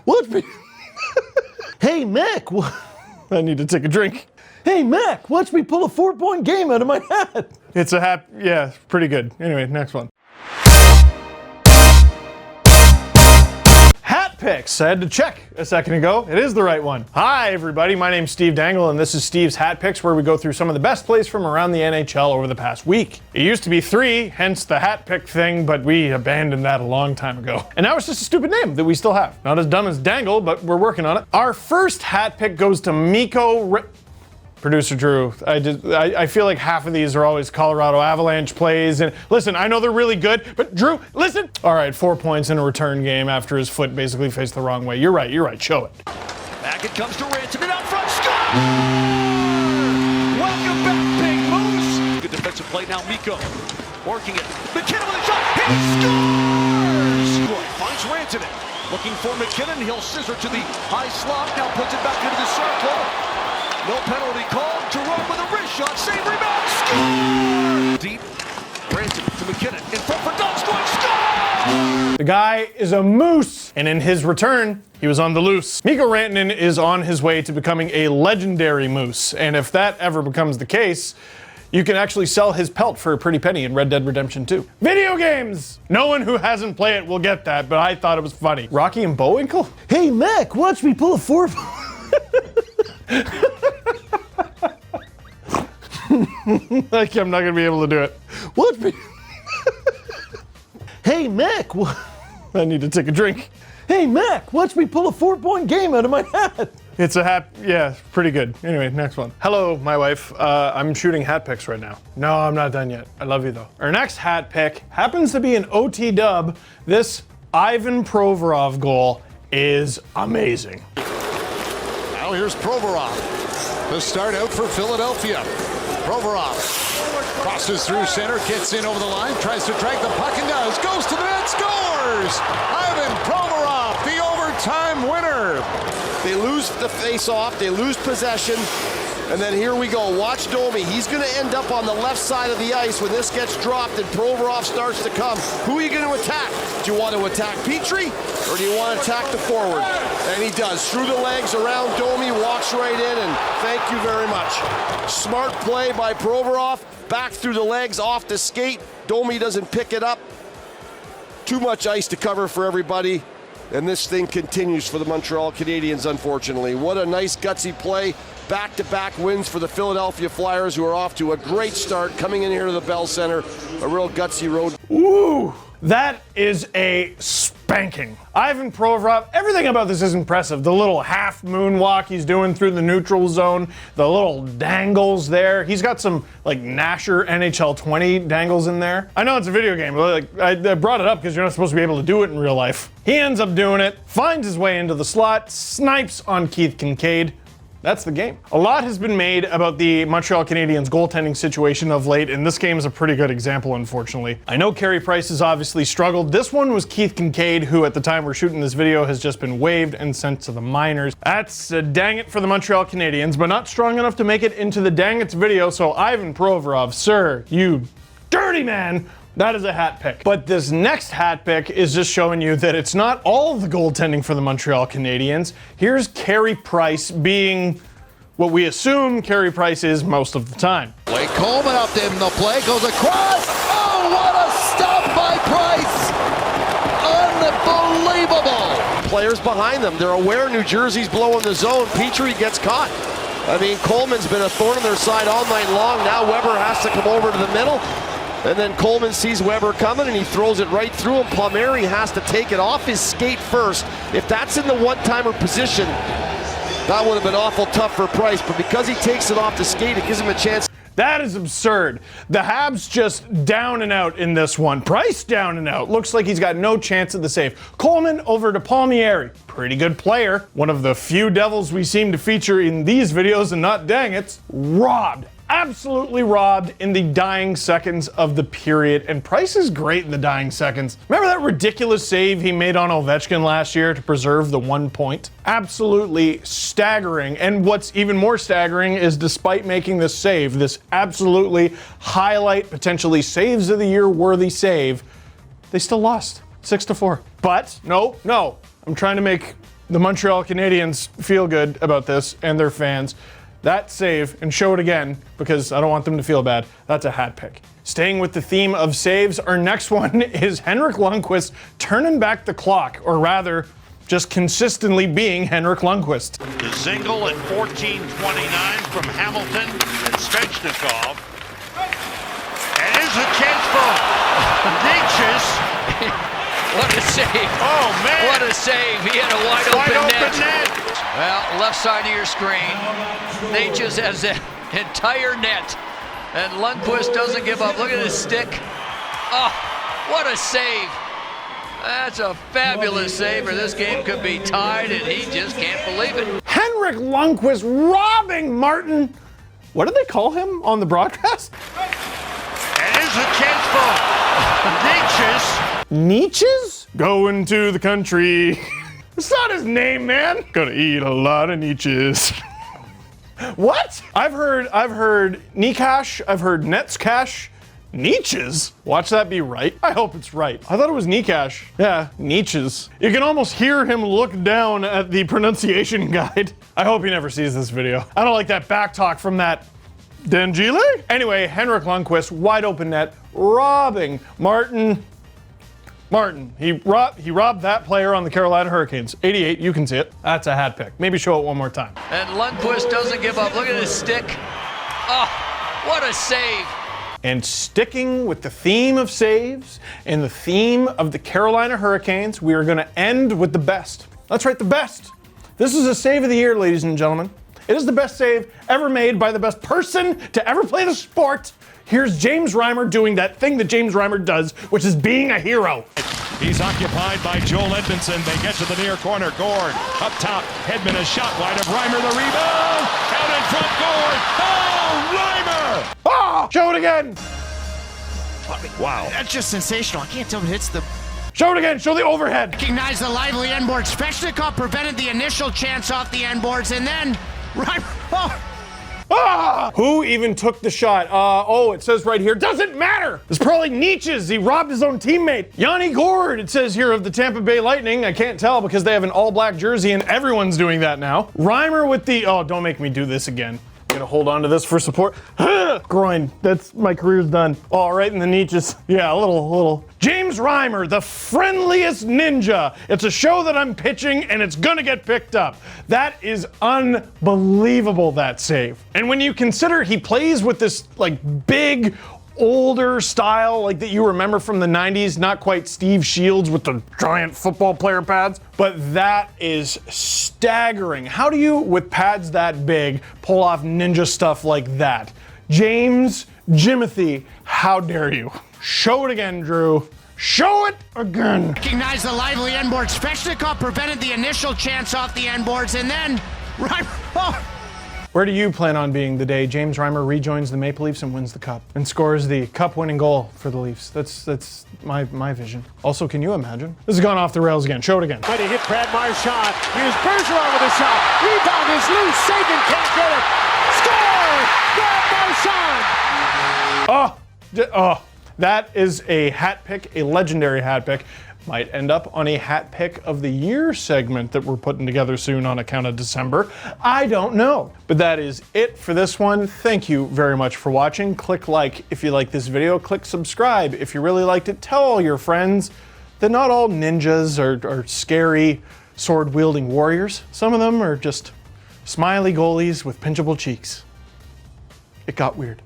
Watch me. Hey, Mac. I need to take a drink. Hey, Mac, watch me pull a 4-point game out of my hat. It's a hat. Yeah, pretty good. Anyway, next one. Hat picks. I had to check a second ago. It is the right one. Hi, everybody. My name's Steve Dangle, and this is Steve's Hat Picks, where we go through some of the best plays from around the NHL over the past week. It used to be 3, hence the hat pick thing, but we abandoned that a long time ago. And now it's just a stupid name that we still have. Not as dumb as Dangle, but we're working on it. Our first hat pick goes to Mikko Producer Drew, I feel like half of these are always Colorado Avalanche plays, and listen, I know they're really good, but Drew, listen! All right, 4 points in a return game after his foot basically faced the wrong way. You're right, show it. Back it comes to Rantanen out front, score! Welcome back, Big Moose! Good defensive play now, Mikko working it. McKinnon with a shot, he scores! Finds Rantanen, looking for McKinnon, he'll scissor to the high slot, now puts it back into the circle. No penalty called. Jerome with a wrist shot. Save, rebound, score! Deep. Rantanen to McKinnon. In front for Donskoy. Score! The guy is a moose, and in his return, he was on the loose. Mikko Rantanen is on his way to becoming a legendary moose, and if that ever becomes the case, you can actually sell his pelt for a pretty penny in Red Dead Redemption 2. Video games! No one who hasn't played it will get that, but I thought it was funny. Rocky and Bullwinkle? Hey, Mac, watch me pull a 4... Like, I'm not gonna be able to do it. Watch me. Hey, Mac. I need to take a drink. Hey, Mac, watch me pull a 4-point game out of my hat. It's a hat. Yeah, pretty good. Anyway, next one. Hello, my wife. I'm shooting hat picks right now. No, I'm not done yet. I love you though. Our next hat pick happens to be an OT dub. This Ivan Provorov goal is amazing. Now here's Provorov to start out for Philadelphia. Provorov crosses through center, gets in over the line, tries to drag the puck and does. Goes to the net, scores! Ivan Provorov, the overtime winner. They lose the face-off, they lose possession, and then here we go. Watch Domi. He's going to end up on the left side of the ice when this gets dropped and Provorov starts to come. Who are you going to attack? Do you want to attack Petrie, or do you want to attack the forward? And he does. Through the legs, around Domi, walks right in, and thank you very much. Smart play by Provorov. Back through the legs, off the skate. Domi doesn't pick it up. Too much ice to cover for everybody. And this thing continues for the Montreal Canadiens, unfortunately. What a nice gutsy play. Back-to-back wins for the Philadelphia Flyers, who are off to a great start, coming in here to the Bell Center. A real gutsy road. Ooh, that is a spanking. Ivan Provorov, everything about this is impressive. The little half moonwalk he's doing through the neutral zone, the little dangles there. He's got some like Nasher NHL 20 dangles in there. I know it's a video game, but like, I brought it up because you're not supposed to be able to do it in real life. He ends up doing it, finds his way into the slot, snipes on Keith Kincaid. That's the game. A lot has been made about the Montreal Canadiens goaltending situation of late, and this game is a pretty good example, unfortunately. I know Carey Price has obviously struggled. This one was Keith Kincaid, who at the time we're shooting this video has just been waived and sent to the minors. That's a dang it for the Montreal Canadiens, but not strong enough to make it into the dang it's video, so Ivan Provorov, sir, you dirty man, that is a hat pick. But this next hat pick is just showing you that it's not all the goaltending for the Montreal Canadiens. Here's Carey Price being what we assume Carey Price is most of the time. Blake Coleman up in the play, goes across. Oh, what a stop by Price. Unbelievable. Players behind them, they're aware New Jersey's blowing the zone. Petrie gets caught. I mean, Coleman's been a thorn in their side all night long. Now Weber has to come over to the middle. And then Coleman sees Weber coming and he throws it right through him. Palmieri has to take it off his skate first. If that's in the one-timer position, that would have been awful tough for Price. But because he takes it off the skate, it gives him a chance. That is absurd. The Habs just down and out in this one. Price down and out. Looks like he's got no chance at the save. Coleman over to Palmieri. Pretty good player. One of the few Devils we seem to feature in these videos and not dang it's robbed. Absolutely robbed in the dying seconds of the period, and Price is great in the dying seconds. Remember that ridiculous save he made on Ovechkin last year to preserve the 1 point? Absolutely staggering, and what's even more staggering is despite making this save, this absolutely highlight, potentially saves of the year worthy save, they still lost 6-4. But no, I'm trying to make the Montreal Canadiens feel good about this and their fans. That save, and show it again because I don't want them to feel bad, that's a hat pick. Staying with the theme of saves, our next one is Henrik Lundqvist turning back the clock, or rather, just consistently being Henrik Lundqvist. The Zingle at 14:29 from Hamilton and Svechnikov. And here's a chance for Nietzsche's. What a save. Oh, man. What a save. He had a wide open net. Well, left side of your screen. Natchez has the entire net. And Lundqvist doesn't give up. Look at his stick. Oh, what a save. That's a fabulous save, or this game could be tied, and he just can't believe it. Henrik Lundqvist robbing Martin. What did they call him on the broadcast? And here's a chance for Nietzsche's. Nietzsche's? Going to the country. It's not his name, man. Gonna eat a lot of Nietzsche's. What? I've heard Nikash, I've heard Netskash, Nietzsche's? Watch that be right. I hope it's right. I thought it was Nikash. Yeah, Nietzsche's. You can almost hear him look down at the pronunciation guide. I hope he never sees this video. I don't like that back talk from that Dangle. Anyway, Henrik Lundqvist, wide open net, robbing Martin. He robbed that player on the Carolina Hurricanes. 88, you can see it. That's a hat pick. Maybe show it one more time. And Lundqvist doesn't give up. Look at his stick. Oh, what a save. And sticking with the theme of saves and the theme of the Carolina Hurricanes, we are going to end with the best. That's right, the best. This is a save of the year, ladies and gentlemen. It is the best save ever made by the best person to ever play the sport. Here's James Reimer doing that thing that James Reimer does, which is being a hero. He's occupied by Joel Edmondson. They get to the near corner. Gord up top. Hedman a shot wide of Reimer. The rebound. Out in front. Gord. Oh, Reimer! Ah! Show it again. Wow. That's just sensational. I can't tell if it hits the... Show it again. Show the overhead. Recognize the lively end boards. Svechnikov prevented the initial chance off the end boards, and then Reimer... Oh! Ah! Who even took the shot? Oh, it says right here, doesn't matter. It's probably Nietzsche's. He robbed his own teammate. Yanni Gord, it says here, of the Tampa Bay Lightning. I can't tell because they have an all-black jersey and everyone's doing that now. Reimer with the, oh, don't make me do this again. I'm gonna hold on to this for support. Groin, that's, my career's done. All right, in the Nietzsche's. Yeah, a little. James Reimer, the friendliest ninja. It's a show that I'm pitching and it's gonna get picked up. That is unbelievable, that save. And when you consider he plays with this like big, older style like that you remember from the 90s, not quite Steve Shields with the giant football player pads, but that is staggering. How do you, with pads that big, pull off ninja stuff like that? James Jimothy, how dare you? Show it again, Drew. Show it again. Recognize the lively end boards. Svechnikov prevented the initial chance off the end boards, and then Reimer... Oh! Where do you plan on being the day James Reimer rejoins the Maple Leafs and wins the Cup and scores the Cup-winning goal for the Leafs? That's my vision. Also, can you imagine? This has gone off the rails again. Show it again. Trying to hit Brad Meyer's shot. Here's Bergeron with a shot. Rebound is loose. Sagan can't get it. Score! Brad Marchand! Oh, that is a hat pick, a legendary hat pick. Might end up on a hat pick of the year segment that we're putting together soon on account of December. I don't know. But that is it for this one. Thank you very much for watching. Click like if you like this video. Click subscribe if you really liked it. Tell all your friends that not all ninjas are scary sword-wielding warriors. Some of them are just smiley goalies with pinchable cheeks. It got weird.